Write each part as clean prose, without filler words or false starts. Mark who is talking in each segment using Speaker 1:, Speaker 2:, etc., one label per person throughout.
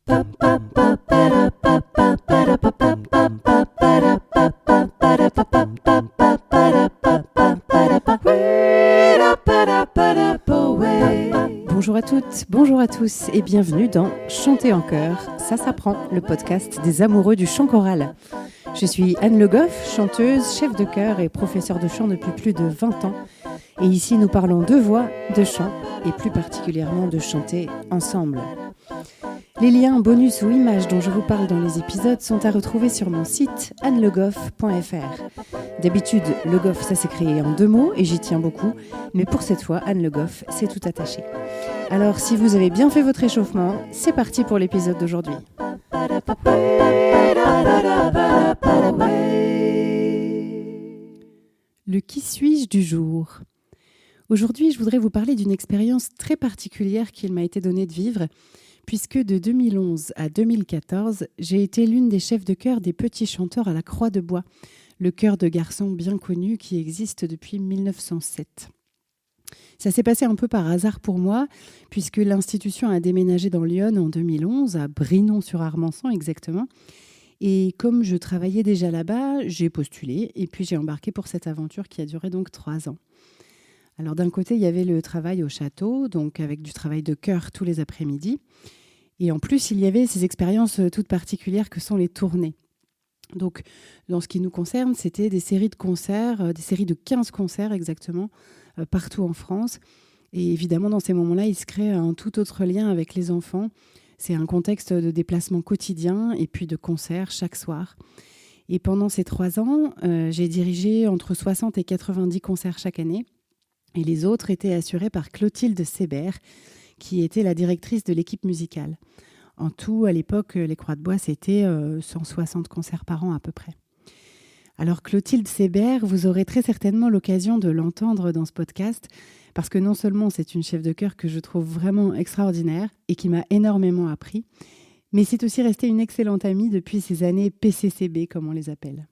Speaker 1: Bonjour à toutes, bonjour à tous et bienvenue dans Chanter en chœur, ça s'apprend, le podcast des amoureux du chant choral. Je suis Anne Le Goff, chanteuse, chef de chœur et professeure de chant depuis plus de 20 ans. Et ici, nous parlons de voix, de chant et plus particulièrement de chanter ensemble. Les liens, bonus ou images dont je vous parle dans les épisodes sont à retrouver sur mon site annelegoff.fr. D'habitude, Le Goff, ça s'écrit en 2 mots et j'y tiens beaucoup, mais pour cette fois, Anne Le Goff, c'est tout attaché. Alors, si vous avez bien fait votre échauffement, c'est parti pour l'épisode d'aujourd'hui. Le qui suis-je du jour. Aujourd'hui, je voudrais vous parler d'une expérience très particulière qu'il m'a été donné de vivre, puisque de 2011 à 2014, j'ai été l'une des chefs de chœur des Petits Chanteurs à la Croix de Bois, le chœur de garçons bien connu qui existe depuis 1907. Ça s'est passé un peu par hasard pour moi, puisque l'institution a déménagé dans l'Yonne en 2011, à Brinon-sur-Armançon exactement. Et comme je travaillais déjà là-bas, j'ai postulé et puis j'ai embarqué pour cette aventure qui a duré donc 3 ans. Alors d'un côté, il y avait le travail au château, donc avec du travail de chœur tous les après-midi. Et en plus, il y avait ces expériences toutes particulières que sont les tournées. Donc, dans ce qui nous concerne, c'était des séries de concerts, des séries de 15 concerts exactement, partout en France. Et évidemment, dans ces moments-là, il se crée un tout autre lien avec les enfants. C'est un contexte de déplacement quotidien et puis de concerts chaque soir. Et pendant ces 3 ans, j'ai dirigé entre 60 et 90 concerts chaque année. Et les autres étaient assurés par Clotilde Sébert, qui était la directrice de l'équipe musicale. En tout, à l'époque, les Croix de Bois, c'était 160 concerts par an à peu près. Alors Clotilde Sébert, vous aurez très certainement l'occasion de l'entendre dans ce podcast, parce que non seulement c'est une chef de chœur que je trouve vraiment extraordinaire et qui m'a énormément appris, mais c'est aussi resté une excellente amie depuis ces années PCCB, comme on les appelle.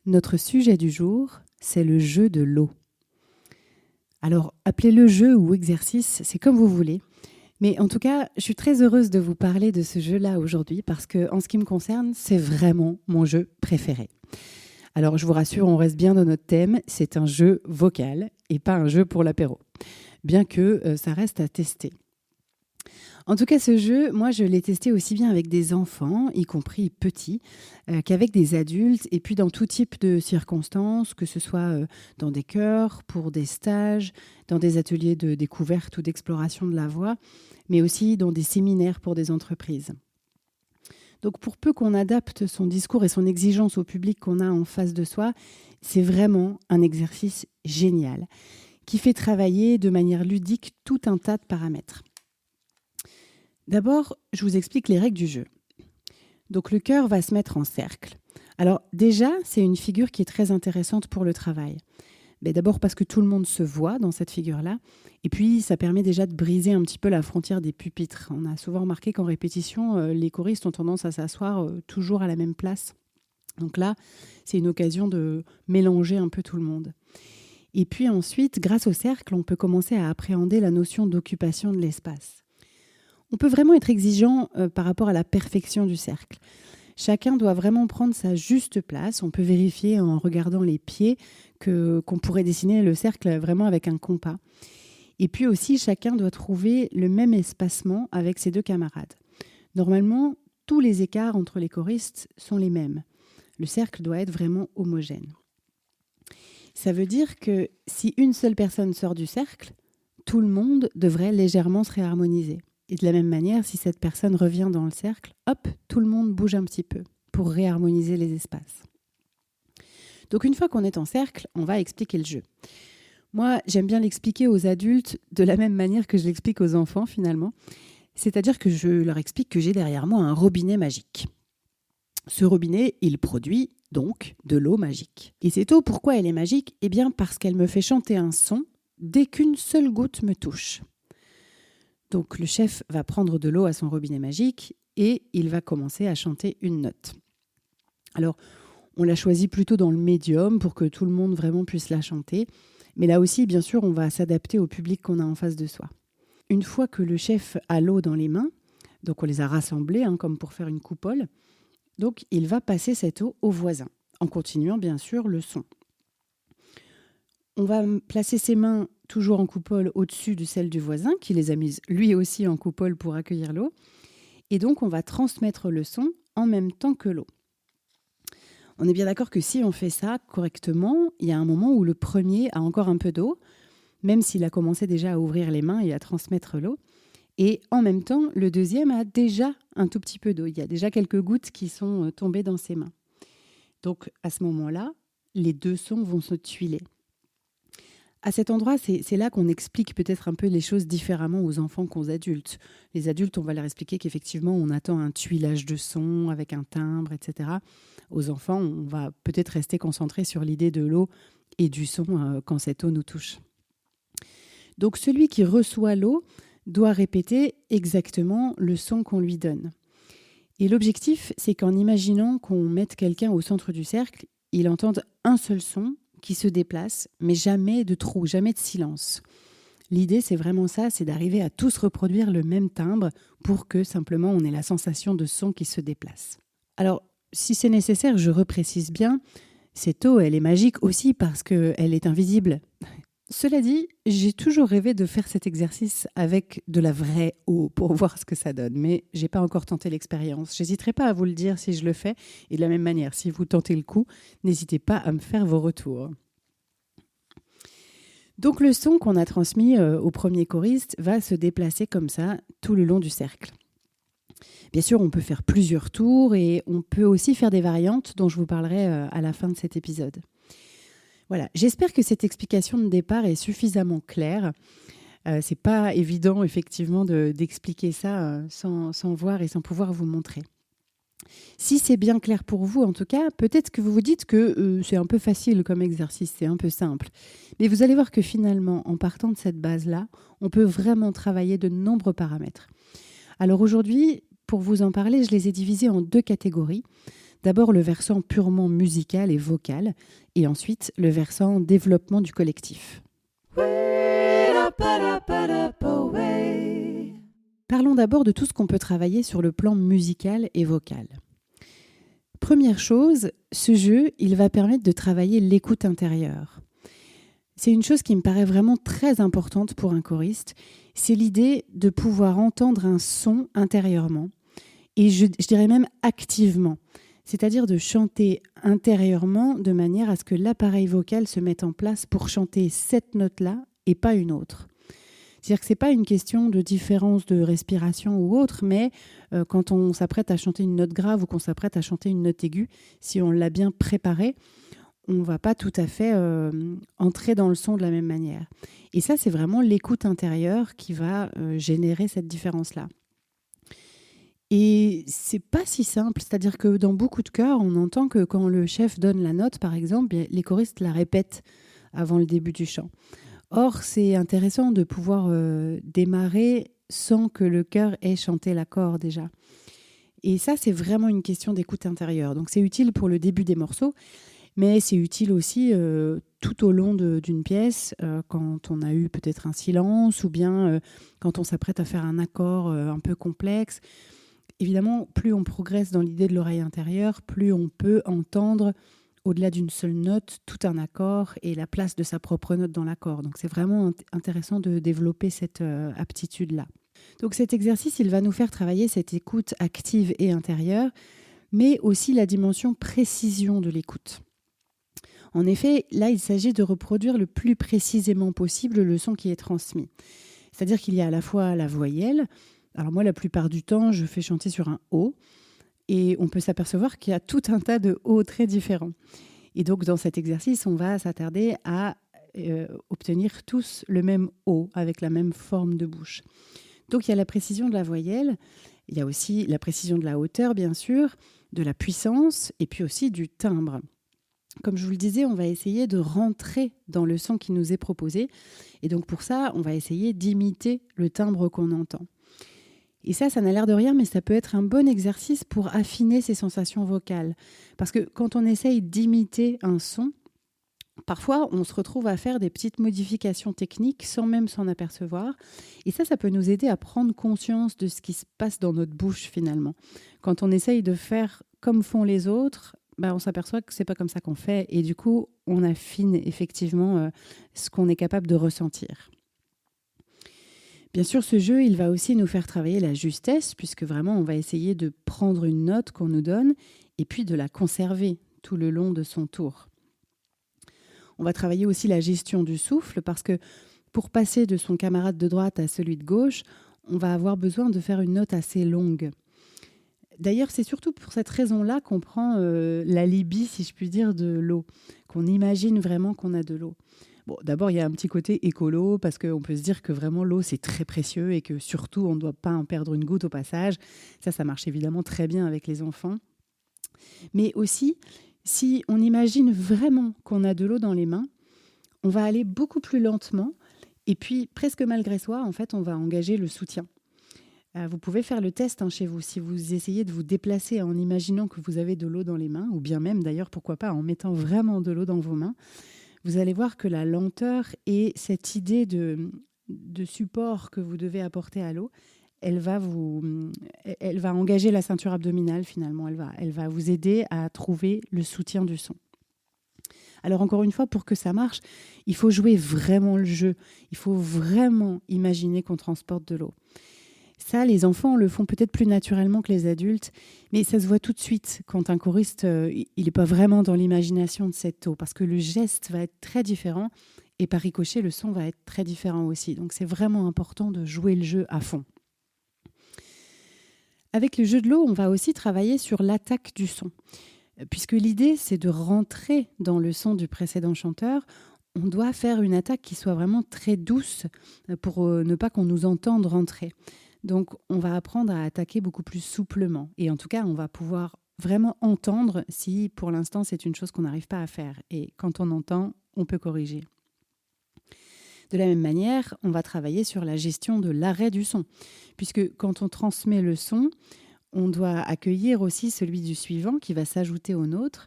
Speaker 1: Notre sujet du jour, c'est le jeu de l'eau. Alors, appelez-le jeu ou exercice, c'est comme vous voulez. Mais en tout cas, je suis très heureuse de vous parler de ce jeu-là aujourd'hui parce que, en ce qui me concerne, c'est vraiment mon jeu préféré. Alors, je vous rassure, on reste bien dans notre thème, c'est un jeu vocal et pas un jeu pour l'apéro, bien que ça reste à tester. En tout cas, ce jeu, moi, je l'ai testé aussi bien avec des enfants, y compris petits, qu'avec des adultes, et puis dans tout type de circonstances, que ce soit dans des chœurs, pour des stages, dans des ateliers de découverte ou d'exploration de la voix, mais aussi dans des séminaires pour des entreprises. Donc, pour peu qu'on adapte son discours et son exigence au public qu'on a en face de soi, c'est vraiment un exercice génial, qui fait travailler de manière ludique tout un tas de paramètres. D'abord, je vous explique les règles du jeu. Donc le chœur va se mettre en cercle. Alors déjà, c'est une figure qui est très intéressante pour le travail. D'abord parce que tout le monde se voit dans cette figure-là. Et puis, ça permet déjà de briser un petit peu la frontière des pupitres. On a souvent remarqué qu'en répétition, les choristes ont tendance à s'asseoir toujours à la même place. Donc là, c'est une occasion de mélanger un peu tout le monde. Et puis ensuite, grâce au cercle, on peut commencer à appréhender la notion d'occupation de l'espace. On peut vraiment être exigeant par rapport à la perfection du cercle. Chacun doit vraiment prendre sa juste place. On peut vérifier en regardant les pieds qu'on pourrait dessiner le cercle vraiment avec un compas. Et puis aussi, chacun doit trouver le même espacement avec ses 2 camarades. Normalement, tous les écarts entre les choristes sont les mêmes. Le cercle doit être vraiment homogène. Ça veut dire que si une seule personne sort du cercle, tout le monde devrait légèrement se réharmoniser. Et de la même manière, si cette personne revient dans le cercle, hop, tout le monde bouge un petit peu pour réharmoniser les espaces. Donc une fois qu'on est en cercle, on va expliquer le jeu. Moi, j'aime bien l'expliquer aux adultes de la même manière que je l'explique aux enfants finalement. C'est-à-dire que je leur explique que j'ai derrière moi un robinet magique. Ce robinet, il produit donc de l'eau magique. Et cette eau, pourquoi elle est magique ? Eh bien parce qu'elle me fait chanter un son dès qu'une seule goutte me touche. Donc le chef va prendre de l'eau à son robinet magique et il va commencer à chanter une note. Alors, on l'a choisi plutôt dans le médium pour que tout le monde vraiment puisse la chanter. Mais là aussi, bien sûr, on va s'adapter au public qu'on a en face de soi. une fois que le chef a l'eau dans les mains, donc on les a rassemblés comme pour faire une coupole, donc il va passer cette eau au voisin, en continuant bien sûr le son. On va placer ses mains toujours en coupole au-dessus de celles du voisin, qui les a mises lui aussi en coupole pour accueillir l'eau. Et donc, on va transmettre le son en même temps que l'eau. On est bien d'accord que si on fait ça correctement, il y a un moment où le premier a encore un peu d'eau, même s'il a commencé déjà à ouvrir les mains et à transmettre l'eau. Et en même temps, le deuxième a déjà un tout petit peu d'eau. Il y a déjà quelques gouttes qui sont tombées dans ses mains. Donc, à ce moment-là, les deux sons vont se tuiler. À cet endroit, c'est là qu'on explique peut-être un peu les choses différemment aux enfants qu'aux adultes. Les adultes, on va leur expliquer qu'effectivement, on attend un tuilage de son avec un timbre, etc. Aux enfants, on va peut-être rester concentré sur l'idée de l'eau et du son quand cette eau nous touche. Donc, celui qui reçoit l'eau doit répéter exactement le son qu'on lui donne. Et l'objectif, c'est qu'en imaginant qu'on mette quelqu'un au centre du cercle, il entende un seul son qui se déplace, mais jamais de trou, jamais de silence. L'idée, c'est vraiment ça, c'est d'arriver à tous reproduire le même timbre pour que simplement on ait la sensation de son qui se déplace. Alors, si c'est nécessaire, je reprécise bien, cette eau, elle est magique aussi parce qu'elle est invisible. Cela dit, j'ai toujours rêvé de faire cet exercice avec de la vraie eau pour voir ce que ça donne, mais j'ai pas encore tenté l'expérience. J'hésiterai pas à vous le dire si je le fais, et de la même manière, si vous tentez le coup, n'hésitez pas à me faire vos retours. Donc le son qu'on a transmis au premier choriste va se déplacer comme ça tout le long du cercle. Bien sûr, on peut faire plusieurs tours et on peut aussi faire des variantes dont je vous parlerai à la fin de cet épisode. Voilà, j'espère que cette explication de départ est suffisamment claire. C'est pas évident effectivement d'expliquer ça sans voir et sans pouvoir vous montrer. Si c'est bien clair pour vous, en tout cas, peut-être que vous vous dites que c'est un peu facile comme exercice, c'est un peu simple. Mais vous allez voir que finalement, en partant de cette base-là, on peut vraiment travailler de nombreux paramètres. Alors aujourd'hui, pour vous en parler, je les ai divisés en deux catégories. D'abord le versant purement musical et vocal, et ensuite le versant développement du collectif. Parlons d'abord de tout ce qu'on peut travailler sur le plan musical et vocal. Première chose, ce jeu, il va permettre de travailler l'écoute intérieure. C'est une chose qui me paraît vraiment très importante pour un choriste, c'est l'idée de pouvoir entendre un son intérieurement, et je dirais même activement. C'est-à-dire de chanter intérieurement de manière à ce que l'appareil vocal se mette en place pour chanter cette note-là et pas une autre. C'est-à-dire que ce n'est pas une question de différence de respiration ou autre, mais quand on s'apprête à chanter une note grave ou qu'on s'apprête à chanter une note aiguë, si on l'a bien préparée, on ne va pas tout à fait entrer dans le son de la même manière. Et ça, c'est vraiment l'écoute intérieure qui va générer cette différence-là. Et c'est pas si simple, c'est-à-dire que dans beaucoup de chœurs, on entend que quand le chef donne la note, par exemple, les choristes la répètent avant le début du chant. Or, c'est intéressant de pouvoir démarrer sans que le chœur ait chanté l'accord déjà. Et ça, c'est vraiment une question d'écoute intérieure. Donc c'est utile pour le début des morceaux, mais c'est utile aussi tout au long d'une pièce, quand on a eu peut-être un silence ou bien quand on s'apprête à faire un accord un peu complexe. Évidemment, plus on progresse dans l'idée de l'oreille intérieure, plus on peut entendre, au-delà d'une seule note, tout un accord et la place de sa propre note dans l'accord. Donc c'est vraiment intéressant de développer cette aptitude-là. Donc cet exercice, il va nous faire travailler cette écoute active et intérieure, mais aussi la dimension précision de l'écoute. En effet, là, il s'agit de reproduire le plus précisément possible le son qui est transmis. C'est-à-dire qu'il y a à la fois la voyelle. Alors moi, la plupart du temps, je fais chanter sur un O et on peut s'apercevoir qu'il y a tout un tas de O très différents. Et donc, dans cet exercice, on va s'attarder à obtenir tous le même O avec la même forme de bouche. Donc, il y a la précision de la voyelle, il y a aussi la précision de la hauteur, bien sûr, de la puissance et puis aussi du timbre. Comme je vous le disais, on va essayer de rentrer dans le son qui nous est proposé. Et donc, pour ça, on va essayer d'imiter le timbre qu'on entend. Et ça n'a l'air de rien, mais ça peut être un bon exercice pour affiner ses sensations vocales. Parce que quand on essaye d'imiter un son, Parfois, on se retrouve à faire des petites modifications techniques sans même s'en apercevoir. Et ça peut nous aider à prendre conscience de ce qui se passe dans notre bouche finalement. Quand on essaye de faire comme font les autres, on s'aperçoit que c'est pas comme ça qu'on fait. Et du coup, on affine effectivement ce qu'on est capable de ressentir. Bien sûr, ce jeu, il va aussi nous faire travailler la justesse, puisque vraiment, on va essayer de prendre une note qu'on nous donne et puis de la conserver tout le long de son tour. On va travailler aussi la gestion du souffle, parce que pour passer de son camarade de droite à celui de gauche, on va avoir besoin de faire une note assez longue. D'ailleurs, c'est surtout pour cette raison-là qu'on prend la libye, si je puis dire, de l'eau, qu'on imagine vraiment qu'on a de l'eau. Bon, d'abord, il y a un petit côté écolo, parce qu'on peut se dire que vraiment l'eau, c'est très précieux et que surtout, on ne doit pas en perdre une goutte au passage. Ça marche évidemment très bien avec les enfants. Mais aussi, si on imagine vraiment qu'on a de l'eau dans les mains, on va aller beaucoup plus lentement et puis, presque malgré soi, en fait, on va engager le soutien. Vous pouvez faire le test chez vous. Si vous essayez de vous déplacer en imaginant que vous avez de l'eau dans les mains, ou bien même d'ailleurs, pourquoi pas, en mettant vraiment de l'eau dans vos mains, vous allez voir que la lenteur et cette idée de support que vous devez apporter à l'eau, elle va engager la ceinture abdominale finalement. Elle va vous aider à trouver le soutien du son. Alors encore une fois, pour que ça marche, il faut jouer vraiment le jeu. Il faut vraiment imaginer qu'on transporte de l'eau. Ça, les enfants le font peut-être plus naturellement que les adultes, mais ça se voit tout de suite quand un choriste, il n'est pas vraiment dans l'imagination de cette eau, parce que le geste va être très différent et par ricochet, le son va être très différent aussi. Donc c'est vraiment important de jouer le jeu à fond. Avec le jeu de l'eau, on va aussi travailler sur l'attaque du son, puisque l'idée, c'est de rentrer dans le son du précédent chanteur. On doit faire une attaque qui soit vraiment très douce pour ne pas qu'on nous entende rentrer. Donc, on va apprendre à attaquer beaucoup plus souplement. Et en tout cas, on va pouvoir vraiment entendre si, pour l'instant, c'est une chose qu'on n'arrive pas à faire. Et quand on entend, on peut corriger. De la même manière, on va travailler sur la gestion de l'arrêt du son. Puisque quand on transmet le son, on doit accueillir aussi celui du suivant qui va s'ajouter au nôtre.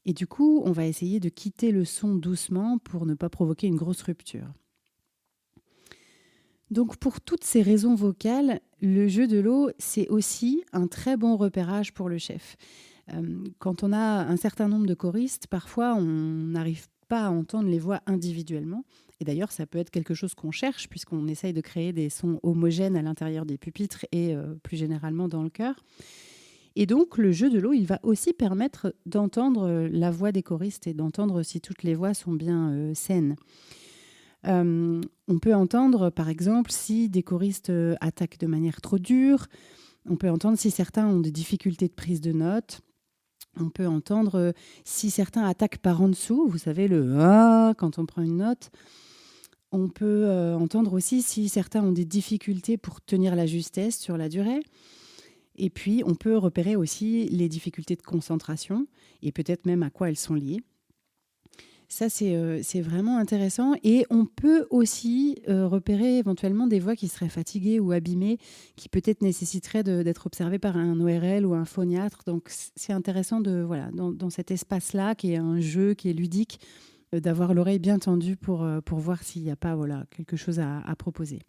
Speaker 1: Et du coup, on va essayer de quitter le son doucement pour ne pas provoquer une grosse rupture. Donc pour toutes ces raisons vocales, le jeu de l'eau, c'est aussi un très bon repérage pour le chef. Quand on a un certain nombre de choristes, parfois on n'arrive pas à entendre les voix individuellement. Et d'ailleurs, ça peut être quelque chose qu'on cherche puisqu'on essaye de créer des sons homogènes à l'intérieur des pupitres et plus généralement dans le chœur. Et donc, le jeu de l'eau, il va aussi permettre d'entendre la voix des choristes et d'entendre si toutes les voix sont bien saines. On peut entendre, par exemple, si des choristes attaquent de manière trop dure. On peut entendre si certains ont des difficultés de prise de notes. On peut entendre si certains attaquent par en dessous. Vous savez, le « ah » quand on prend une note. On peut entendre aussi si certains ont des difficultés pour tenir la justesse sur la durée. Et puis, on peut repérer aussi les difficultés de concentration et peut-être même à quoi elles sont liées. Ça, c'est vraiment intéressant. Et on peut aussi repérer éventuellement des voix qui seraient fatiguées ou abîmées, qui peut-être nécessiteraient d'être observées par un ORL ou un phoniatre. Donc, c'est intéressant dans cet espace-là, qui est un jeu, qui est ludique, d'avoir l'oreille bien tendue pour voir s'il n'y a pas quelque chose à proposer.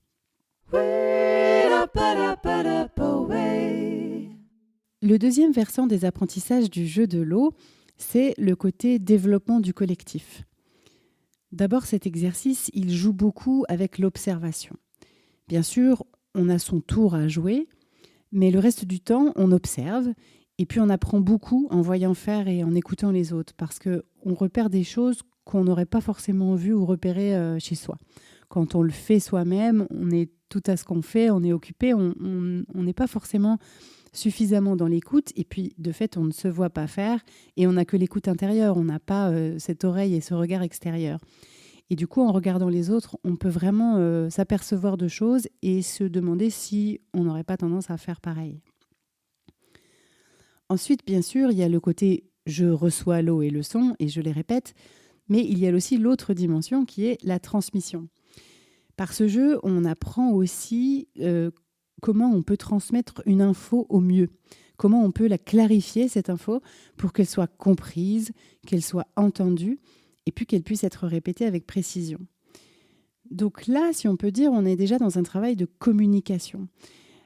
Speaker 1: Le deuxième versant des apprentissages du jeu de l'eau, c'est le côté développement du collectif. D'abord, cet exercice, il joue beaucoup avec l'observation. Bien sûr, on a son tour à jouer, mais le reste du temps, on observe et puis on apprend beaucoup en voyant faire et en écoutant les autres parce qu'on repère des choses qu'on n'aurait pas forcément vues ou repérées chez soi. Quand on le fait soi-même, on est tout à ce qu'on fait, on est occupé, on n'est pas forcément suffisamment dans l'écoute et puis de fait on ne se voit pas faire et on n'a que l'écoute intérieure, on n'a pas cette oreille et ce regard extérieur. Et du coup en regardant les autres, on peut vraiment s'apercevoir de choses et se demander si on n'aurait pas tendance à faire pareil. Ensuite, bien sûr, il y a le côté je reçois l'eau et le son et je les répète, mais il y a aussi l'autre dimension qui est la transmission. Par ce jeu, on apprend aussi comment on peut transmettre une info au mieux, comment on peut la clarifier, cette info, pour qu'elle soit comprise, qu'elle soit entendue, et puis qu'elle puisse être répétée avec précision. Donc là, si on peut dire, on est déjà dans un travail de communication.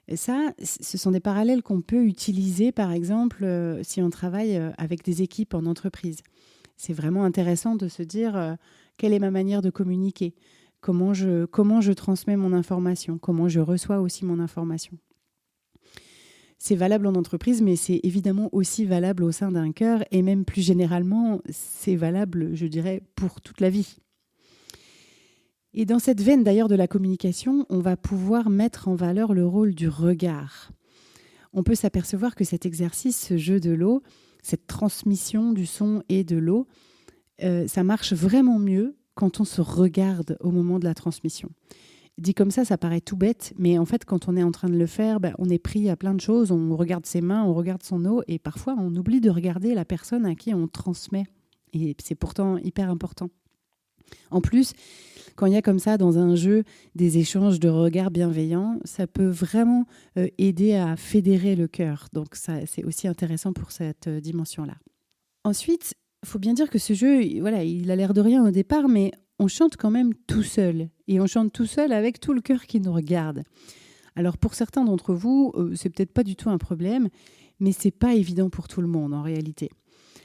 Speaker 1: Et ça, ce sont des parallèles qu'on peut utiliser, par exemple, si on travaille avec des équipes en entreprise. C'est vraiment intéressant de se dire quelle est ma manière de communiquer, comment je transmets mon information, comment je reçois aussi mon information. C'est valable en entreprise, mais c'est évidemment aussi valable au sein d'un chœur, et même plus généralement, c'est valable, je dirais, pour toute la vie. Et dans cette veine d'ailleurs de la communication, on va pouvoir mettre en valeur le rôle du regard. On peut s'apercevoir que cet exercice, ce jeu de l'eau, cette transmission du son et de l'eau, ça marche vraiment mieux quand on se regarde au moment de la transmission. Dit comme ça paraît tout bête, mais en fait, quand on est en train de le faire, on est pris à plein de choses. On regarde ses mains, on regarde son eau, et parfois, on oublie de regarder la personne à qui on transmet. Et c'est pourtant hyper important. En plus, quand il y a comme ça dans un jeu des échanges de regards bienveillants, ça peut vraiment aider à fédérer le cœur. Donc ça, c'est aussi intéressant pour cette dimension-là. Ensuite, il faut bien dire que ce jeu, voilà, il a l'air de rien au départ, mais on chante quand même tout seul. Et on chante tout seul avec tout le cœur qui nous regarde. Alors pour certains d'entre vous, c'est peut-être pas du tout un problème, mais c'est pas évident pour tout le monde en réalité.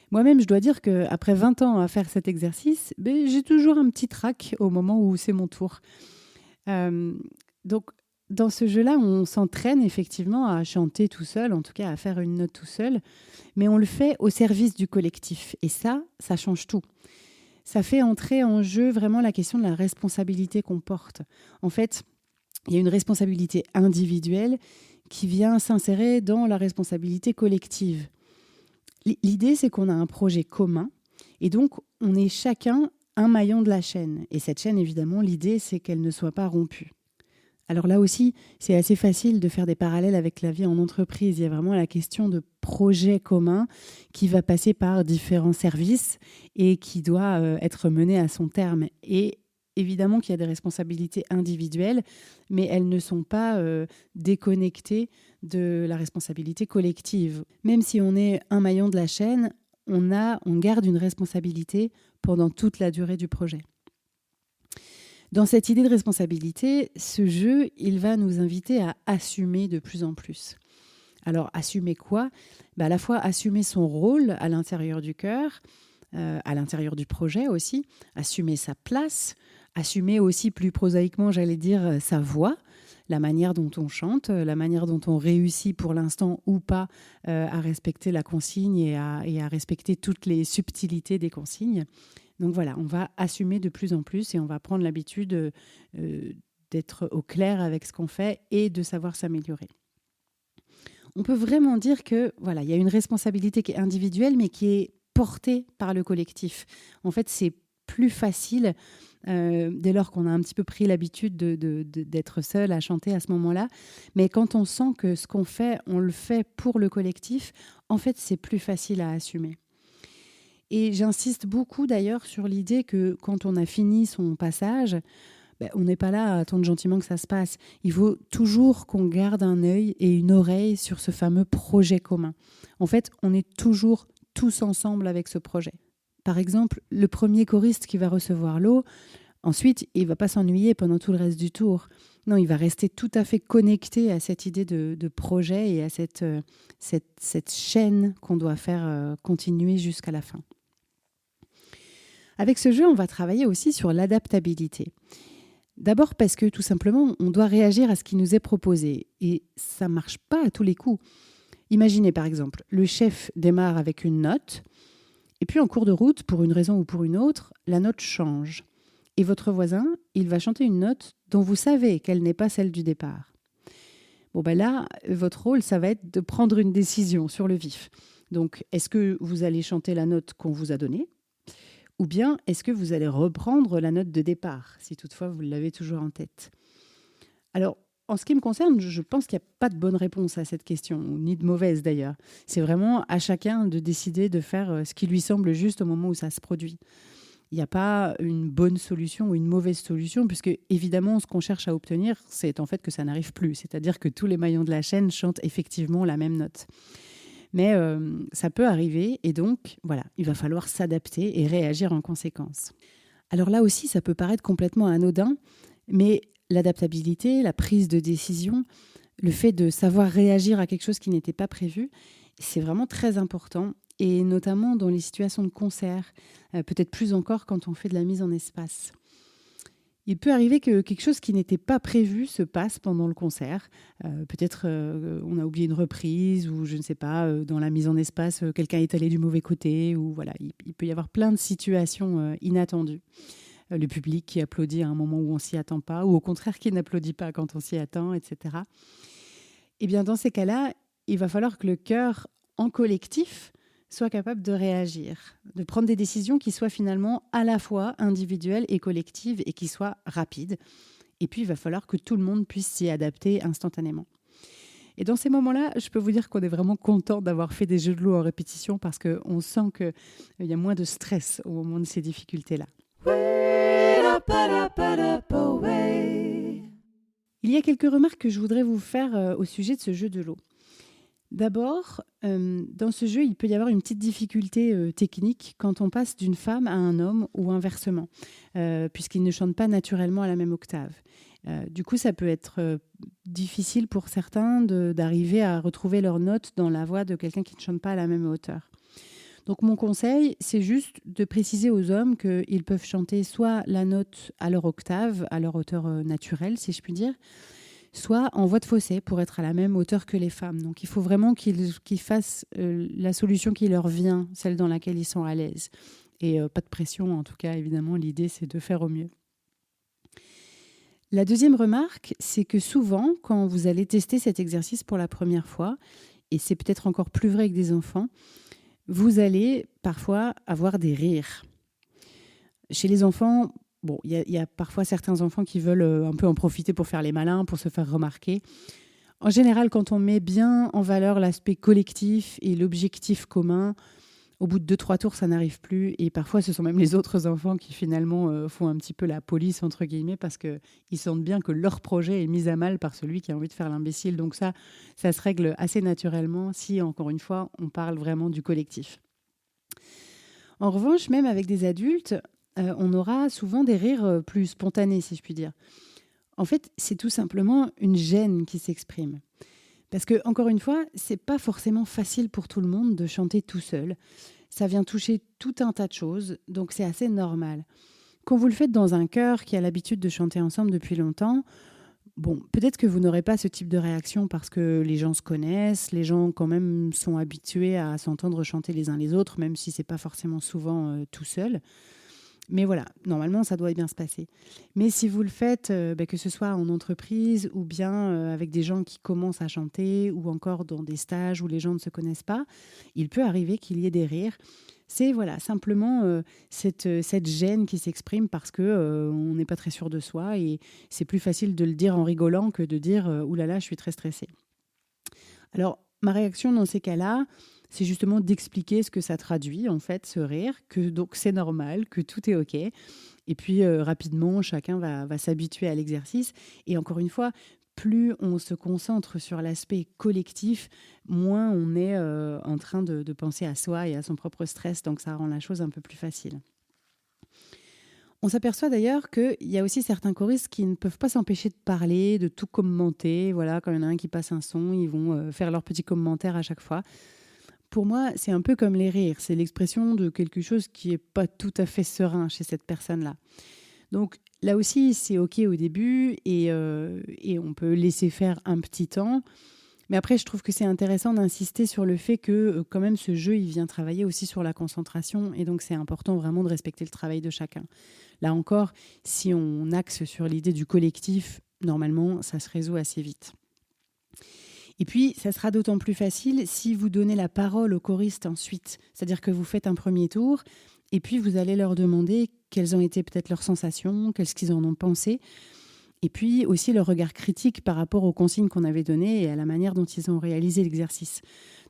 Speaker 1: Moi-même, je dois dire qu'après 20 ans à faire cet exercice, j'ai toujours un petit trac au moment où c'est mon tour. Donc, dans ce jeu-là, on s'entraîne effectivement à chanter tout seul, en tout cas à faire une note tout seul, mais on le fait au service du collectif. Et ça change tout. Ça fait entrer en jeu vraiment la question de la responsabilité qu'on porte. En fait, il y a une responsabilité individuelle qui vient s'insérer dans la responsabilité collective. L'idée, c'est qu'on a un projet commun et donc on est chacun un maillon de la chaîne. Et cette chaîne, évidemment, l'idée, c'est qu'elle ne soit pas rompue. Alors là aussi, c'est assez facile de faire des parallèles avec la vie en entreprise. Il y a vraiment la question de projet commun qui va passer par différents services et qui doit être mené à son terme. Et évidemment qu'il y a des responsabilités individuelles, mais elles ne sont pas déconnectées de la responsabilité collective. Même si on est un maillon de la chaîne, on garde une responsabilité pendant toute la durée du projet. Dans cette idée de responsabilité, ce jeu, il va nous inviter à assumer de plus en plus. Alors, assumer quoi ? À la fois assumer son rôle à l'intérieur du chœur, à l'intérieur du projet aussi, assumer sa place, assumer aussi plus prosaïquement, j'allais dire, sa voix, la manière dont on chante, la manière dont on réussit pour l'instant ou pas à respecter la consigne et à respecter toutes les subtilités des consignes. Donc voilà, on va assumer de plus en plus et on va prendre l'habitude d'être au clair avec ce qu'on fait et de savoir s'améliorer. On peut vraiment dire que voilà, il y a une responsabilité qui est individuelle mais qui est portée par le collectif. En fait, c'est plus facile dès lors qu'on a un petit peu pris l'habitude d'être seul à chanter à ce moment-là. Mais quand on sent que ce qu'on fait, on le fait pour le collectif, en fait, c'est plus facile à assumer. Et j'insiste beaucoup d'ailleurs sur l'idée que quand on a fini son passage, on n'est pas là à attendre gentiment que ça se passe. Il faut toujours qu'on garde un œil et une oreille sur ce fameux projet commun. En fait, on est toujours tous ensemble avec ce projet. Par exemple, le premier choriste qui va recevoir l'eau, ensuite, il ne va pas s'ennuyer pendant tout le reste du tour. Non, il va rester tout à fait connecté à cette idée de projet et à cette chaîne qu'on doit faire continuer jusqu'à la fin. Avec ce jeu, on va travailler aussi sur l'adaptabilité. D'abord parce que tout simplement, on doit réagir à ce qui nous est proposé. Et ça ne marche pas à tous les coups. Imaginez par exemple, le chef démarre avec une note, et puis en cours de route, pour une raison ou pour une autre, la note change. Et votre voisin, il va chanter une note dont vous savez qu'elle n'est pas celle du départ. Là, votre rôle, ça va être de prendre une décision sur le vif. Donc, est-ce que vous allez chanter la note qu'on vous a donnée ? Ou bien, est-ce que vous allez reprendre la note de départ, si toutefois vous l'avez toujours en tête ? Alors, en ce qui me concerne, je pense qu'il n'y a pas de bonne réponse à cette question, ni de mauvaise d'ailleurs. C'est vraiment à chacun de décider de faire ce qui lui semble juste au moment où ça se produit. Il n'y a pas une bonne solution ou une mauvaise solution, puisque évidemment, ce qu'on cherche à obtenir, c'est en fait que ça n'arrive plus. C'est-à-dire que tous les maillons de la chaîne chantent effectivement la même note. Mais ça peut arriver et donc, voilà, il va falloir s'adapter et réagir en conséquence. Alors là aussi, ça peut paraître complètement anodin, mais l'adaptabilité, la prise de décision, le fait de savoir réagir à quelque chose qui n'était pas prévu, c'est vraiment très important, et notamment dans les situations de concert, peut-être plus encore quand on fait de la mise en espace. Il peut arriver que quelque chose qui n'était pas prévu se passe pendant le concert. Peut-être on a oublié une reprise ou je ne sais pas, dans la mise en espace, quelqu'un est allé du mauvais côté ou voilà, il peut y avoir plein de situations inattendues. Le public qui applaudit à un moment où on s'y attend pas ou au contraire qui n'applaudit pas quand on s'y attend, etc. Eh bien, dans ces cas-là, il va falloir que le cœur en collectif soit capable de réagir, de prendre des décisions qui soient finalement à la fois individuelles et collectives et qui soient rapides. Et puis, il va falloir que tout le monde puisse s'y adapter instantanément. Et dans ces moments-là, je peux vous dire qu'on est vraiment content d'avoir fait des jeux de mots en répétition parce qu'on sent qu'il y a moins de stress au moment de ces difficultés-là. Il y a quelques remarques que je voudrais vous faire au sujet de ce jeu de l'eau. D'abord, dans ce jeu, il peut y avoir une petite difficulté technique quand on passe d'une femme à un homme ou inversement, puisqu'ils ne chantent pas naturellement à la même octave. Du coup, ça peut être difficile pour certains d'arriver à retrouver leurs notes dans la voix de quelqu'un qui ne chante pas à la même hauteur. Donc mon conseil, c'est juste de préciser aux hommes qu'ils peuvent chanter soit la note à leur octave, à leur hauteur naturelle, si je puis dire, soit en voix de fausset pour être à la même hauteur que les femmes. Donc il faut vraiment qu'ils fassent la solution qui leur vient, celle dans laquelle ils sont à l'aise. Et pas de pression, en tout cas, évidemment, l'idée c'est de faire au mieux. La deuxième remarque, c'est que souvent, quand vous allez tester cet exercice pour la première fois, et c'est peut-être encore plus vrai avec des enfants, vous allez parfois avoir des rires. Chez les enfants, bon, il y a parfois certains enfants qui veulent un peu en profiter pour faire les malins, pour se faire remarquer. En général, quand on met bien en valeur l'aspect collectif et l'objectif commun, au bout de 2-3 tours, ça n'arrive plus. Et parfois, ce sont même les autres enfants qui finalement font un petit peu la police, entre guillemets, parce qu'ils sentent bien que leur projet est mis à mal par celui qui a envie de faire l'imbécile. Donc ça se règle assez naturellement si, encore une fois, on parle vraiment du collectif. En revanche, même avec des adultes, on aura souvent des rires plus spontanés, si je puis dire. En fait, c'est tout simplement une gêne qui s'exprime. Parce que, encore une fois, c'est pas forcément facile pour tout le monde de chanter tout seul. Ça vient toucher tout un tas de choses, donc c'est assez normal. Quand vous le faites dans un chœur qui a l'habitude de chanter ensemble depuis longtemps, bon, peut-être que vous n'aurez pas ce type de réaction parce que les gens se connaissent, les gens quand même sont habitués à s'entendre chanter les uns les autres, même si c'est pas forcément souvent tout seul. Mais voilà, normalement, ça doit bien se passer. Mais si vous le faites, que ce soit en entreprise ou bien avec des gens qui commencent à chanter ou encore dans des stages où les gens ne se connaissent pas, il peut arriver qu'il y ait des rires. C'est voilà, simplement cette gêne qui s'exprime parce qu'on n'est pas très sûr de soi et c'est plus facile de le dire en rigolant que de dire « Ouh là là, je suis très stressée ». Alors, ma réaction dans ces cas-là, c'est justement d'expliquer ce que ça traduit, en fait, ce rire, que donc c'est normal, que tout est OK. Et puis, rapidement, chacun va s'habituer à l'exercice. Et encore une fois, plus on se concentre sur l'aspect collectif, moins on est en train de penser à soi et à son propre stress. Donc, ça rend la chose un peu plus facile. On s'aperçoit d'ailleurs qu'il y a aussi certains choristes qui ne peuvent pas s'empêcher de parler, de tout commenter. Voilà, quand il y en a un qui passe un son, ils vont faire leurs petits commentaires à chaque fois. Pour moi, c'est un peu comme les rires. C'est l'expression de quelque chose qui n'est pas tout à fait serein chez cette personne-là. Donc là aussi, c'est OK au début et on peut laisser faire un petit temps. Mais après, je trouve que c'est intéressant d'insister sur le fait que quand même ce jeu, il vient travailler aussi sur la concentration. Et donc, c'est important vraiment de respecter le travail de chacun. Là encore, si on axe sur l'idée du collectif, normalement, ça se résout assez vite. Et puis, ça sera d'autant plus facile si vous donnez la parole aux choristes ensuite. C'est-à-dire que vous faites un premier tour et puis vous allez leur demander quelles ont été peut-être leurs sensations, qu'est-ce qu'ils en ont pensé. Et puis aussi leur regard critique par rapport aux consignes qu'on avait données et à la manière dont ils ont réalisé l'exercice.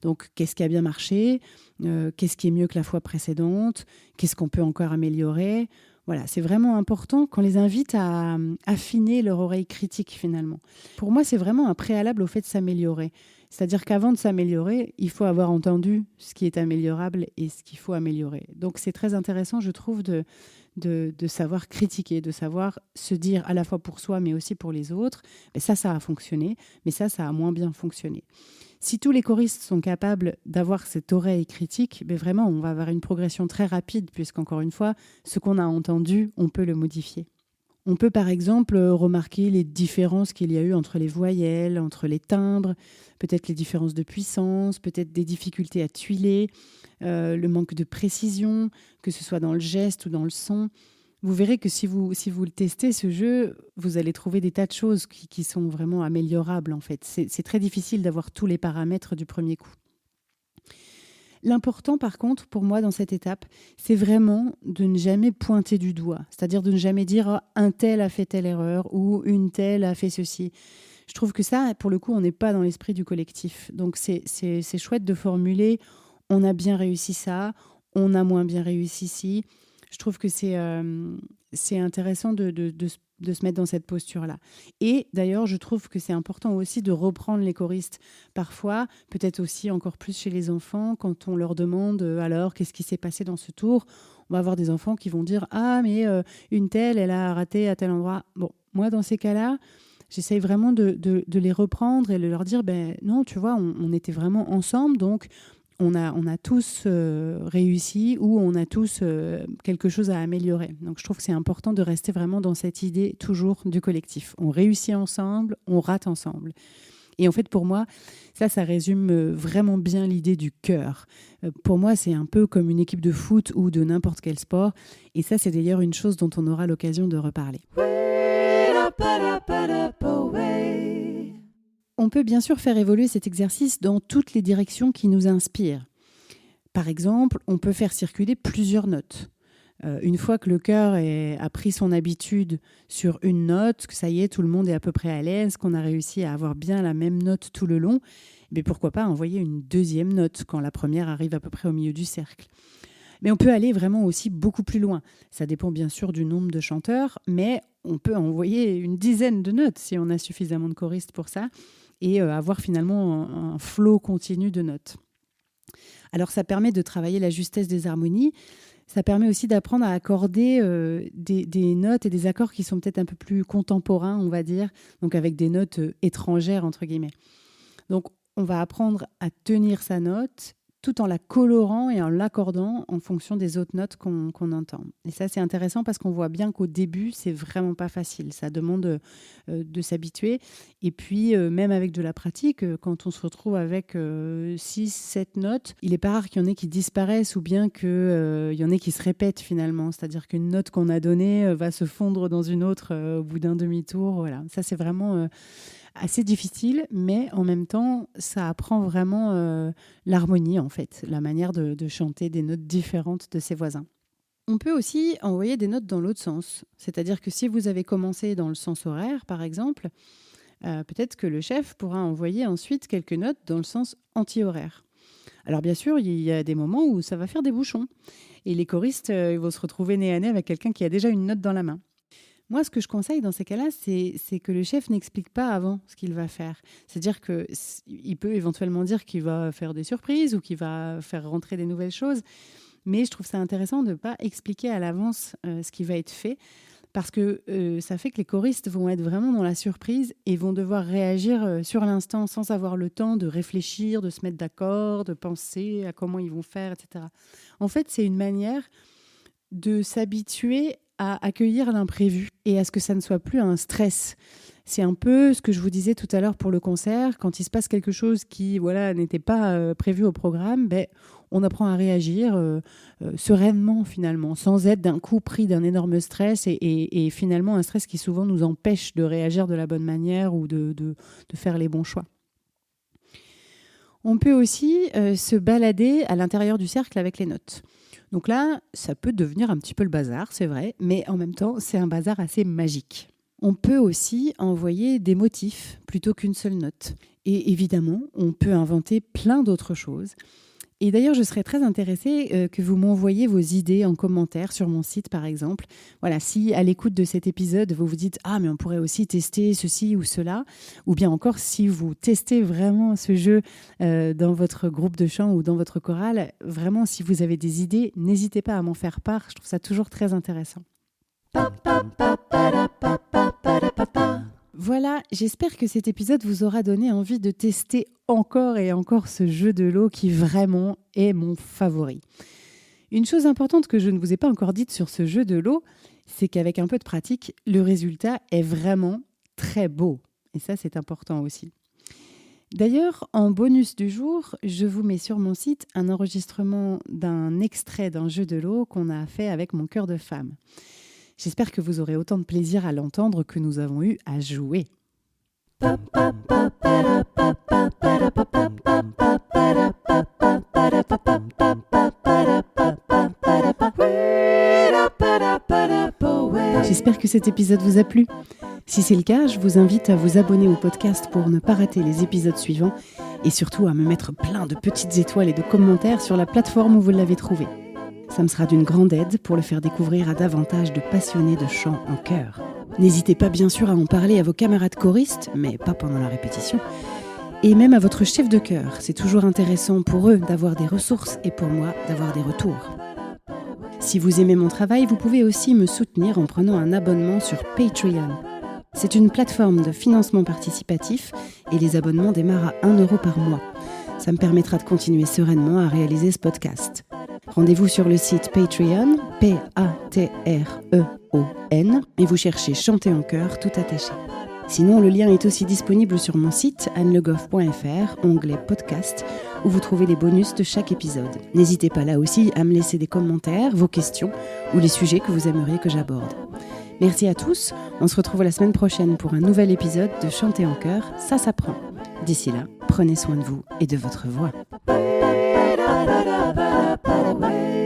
Speaker 1: Donc, qu'est-ce qui a bien marché ? Qu'est-ce qui est mieux que la fois précédente ? Qu'est-ce qu'on peut encore améliorer ? Voilà, c'est vraiment important qu'on les invite à affiner leur oreille critique finalement. Pour moi, c'est vraiment un préalable au fait de s'améliorer. C'est-à-dire qu'avant de s'améliorer, il faut avoir entendu ce qui est améliorable et ce qu'il faut améliorer. Donc c'est très intéressant, je trouve, de savoir critiquer, de savoir se dire à la fois pour soi mais aussi pour les autres, mais ça a fonctionné, mais ça a moins bien fonctionné. Si tous les choristes sont capables d'avoir cette oreille critique, ben vraiment, on va avoir une progression très rapide, puisqu'encore une fois, ce qu'on a entendu, on peut le modifier. On peut par exemple remarquer les différences qu'il y a eu entre les voyelles, entre les timbres, peut-être les différences de puissance, peut-être des difficultés à tuiler, le manque de précision, que ce soit dans le geste ou dans le son. Vous verrez que si vous le testez, ce jeu, vous allez trouver des tas de choses qui sont vraiment améliorables en fait. C'est très difficile d'avoir tous les paramètres du premier coup. L'important, par contre, pour moi, dans cette étape, c'est vraiment de ne jamais pointer du doigt. C'est-à-dire de ne jamais dire oh, un tel a fait telle erreur ou une telle a fait ceci. Je trouve que ça, pour le coup, on n'est pas dans l'esprit du collectif. Donc, c'est chouette de formuler on a bien réussi ça, on a moins bien réussi ci. Je trouve que c'est intéressant de se mettre dans cette posture-là. Et d'ailleurs, je trouve que c'est important aussi de reprendre les choristes. Parfois, peut-être aussi encore plus chez les enfants, quand on leur demande alors qu'est-ce qui s'est passé dans ce tour, on va avoir des enfants qui vont dire ah mais une telle, elle a raté à tel endroit. Bon, moi dans ces cas-là, j'essaye vraiment de les reprendre et de leur dire ben non, tu vois, on était vraiment ensemble, donc on a tous réussi ou on a tous quelque chose à améliorer. Donc je trouve que c'est important de rester vraiment dans cette idée toujours du collectif. On réussit ensemble, on rate ensemble. Et en fait, pour moi, ça résume vraiment bien l'idée du cœur. Pour moi, c'est un peu comme une équipe de foot ou de n'importe quel sport. Et ça, c'est d'ailleurs une chose dont on aura l'occasion de reparler. On peut bien sûr faire évoluer cet exercice dans toutes les directions qui nous inspirent. Par exemple, on peut faire circuler plusieurs notes. Une fois que le chœur a pris son habitude sur une note, que ça y est, tout le monde est à peu près à l'aise, qu'on a réussi à avoir bien la même note tout le long, mais pourquoi pas envoyer une deuxième note quand la première arrive à peu près au milieu du cercle. Mais on peut aller vraiment aussi beaucoup plus loin. Ça dépend bien sûr du nombre de chanteurs, mais on peut envoyer une dizaine de notes si on a suffisamment de choristes pour ça et avoir finalement un flot continu de notes. Alors ça permet de travailler la justesse des harmonies. Ça permet aussi d'apprendre à accorder des notes et des accords qui sont peut-être un peu plus contemporains, on va dire, donc avec des notes étrangères, entre guillemets. Donc on va apprendre à tenir sa note tout en la colorant et en l'accordant en fonction des autres notes qu'on entend. Et ça, c'est intéressant parce qu'on voit bien qu'au début, c'est vraiment pas facile. Ça demande de s'habituer. Et puis, même avec de la pratique, quand on se retrouve avec 6, 7 notes, il n'est pas rare qu'il y en ait qui disparaissent ou bien qu'il y en ait qui se répètent finalement. C'est-à-dire qu'une note qu'on a donnée va se fondre dans une autre au bout d'un demi-tour. Voilà. Ça, c'est vraiment assez difficile, mais en même temps, ça apprend vraiment l'harmonie, en fait, la manière de chanter des notes différentes de ses voisins. On peut aussi envoyer des notes dans l'autre sens. C'est-à-dire que si vous avez commencé dans le sens horaire, par exemple, peut-être que le chef pourra envoyer ensuite quelques notes dans le sens anti-horaire. Alors bien sûr, il y a des moments où ça va faire des bouchons. Et les choristes ils vont se retrouver nez à nez avec quelqu'un qui a déjà une note dans la main. Moi, ce que je conseille dans ces cas-là, c'est que le chef n'explique pas avant ce qu'il va faire. C'est-à-dire qu'il peut éventuellement dire qu'il va faire des surprises ou qu'il va faire rentrer des nouvelles choses. Mais je trouve ça intéressant de ne pas expliquer à l'avance ce qui va être fait. Parce que ça fait que les choristes vont être vraiment dans la surprise et vont devoir réagir sur l'instant sans avoir le temps de réfléchir, de se mettre d'accord, de penser à comment ils vont faire, etc. En fait, c'est une manière de s'habituer à accueillir l'imprévu et à ce que ça ne soit plus un stress. C'est un peu ce que je vous disais tout à l'heure pour le concert. Quand il se passe quelque chose qui n'était pas prévu au programme, on apprend à réagir sereinement finalement, sans être d'un coup pris d'un énorme stress et finalement un stress qui souvent nous empêche de réagir de la bonne manière ou de faire les bons choix. On peut aussi se balader à l'intérieur du cercle avec les notes. Donc là, ça peut devenir un petit peu le bazar, c'est vrai, mais en même temps, c'est un bazar assez magique. On peut aussi envoyer des motifs plutôt qu'une seule note. Et évidemment, on peut inventer plein d'autres choses. Et d'ailleurs, je serais très intéressée que vous m'envoyiez vos idées en commentaire sur mon site, par exemple. Voilà, si à l'écoute de cet épisode, vous vous dites « Ah, mais on pourrait aussi tester ceci ou cela », ou bien encore si vous testez vraiment ce jeu dans votre groupe de chant ou dans votre chorale, vraiment, si vous avez des idées, n'hésitez pas à m'en faire part. Je trouve ça toujours très intéressant. Voilà, j'espère que cet épisode vous aura donné envie de tester encore et encore ce jeu de l'eau qui vraiment est mon favori. Une chose importante que je ne vous ai pas encore dite sur ce jeu de l'eau, c'est qu'avec un peu de pratique, le résultat est vraiment très beau. Et ça, c'est important aussi. D'ailleurs, en bonus du jour, je vous mets sur mon site un enregistrement d'un extrait d'un jeu de l'eau qu'on a fait avec mon cœur de femme. J'espère que vous aurez autant de plaisir à l'entendre que nous avons eu à jouer. J'espère que cet épisode vous a plu. Si c'est le cas, je vous invite à vous abonner au podcast pour ne pas rater les épisodes suivants et surtout à me mettre plein de petites étoiles et de commentaires sur la plateforme où vous l'avez trouvé. Ça me sera d'une grande aide pour le faire découvrir à davantage de passionnés de chant en chœur. N'hésitez pas bien sûr à en parler à vos camarades choristes, mais pas pendant la répétition, et même à votre chef de chœur. C'est toujours intéressant pour eux d'avoir des ressources et pour moi d'avoir des retours. Si vous aimez mon travail, vous pouvez aussi me soutenir en prenant un abonnement sur Patreon. C'est une plateforme de financement participatif et les abonnements démarrent à 1 € par mois. Ça me permettra de continuer sereinement à réaliser ce podcast. Rendez-vous sur le site Patreon, Patreon, et vous cherchez Chanter en chœur tout attaché. Sinon, le lien est aussi disponible sur mon site annelegoff.fr, onglet podcast, où vous trouvez les bonus de chaque épisode. N'hésitez pas là aussi à me laisser des commentaires, vos questions ou les sujets que vous aimeriez que j'aborde. Merci à tous, on se retrouve la semaine prochaine pour un nouvel épisode de Chanter en chœur, ça s'apprend. D'ici là, prenez soin de vous et de votre voix. Away.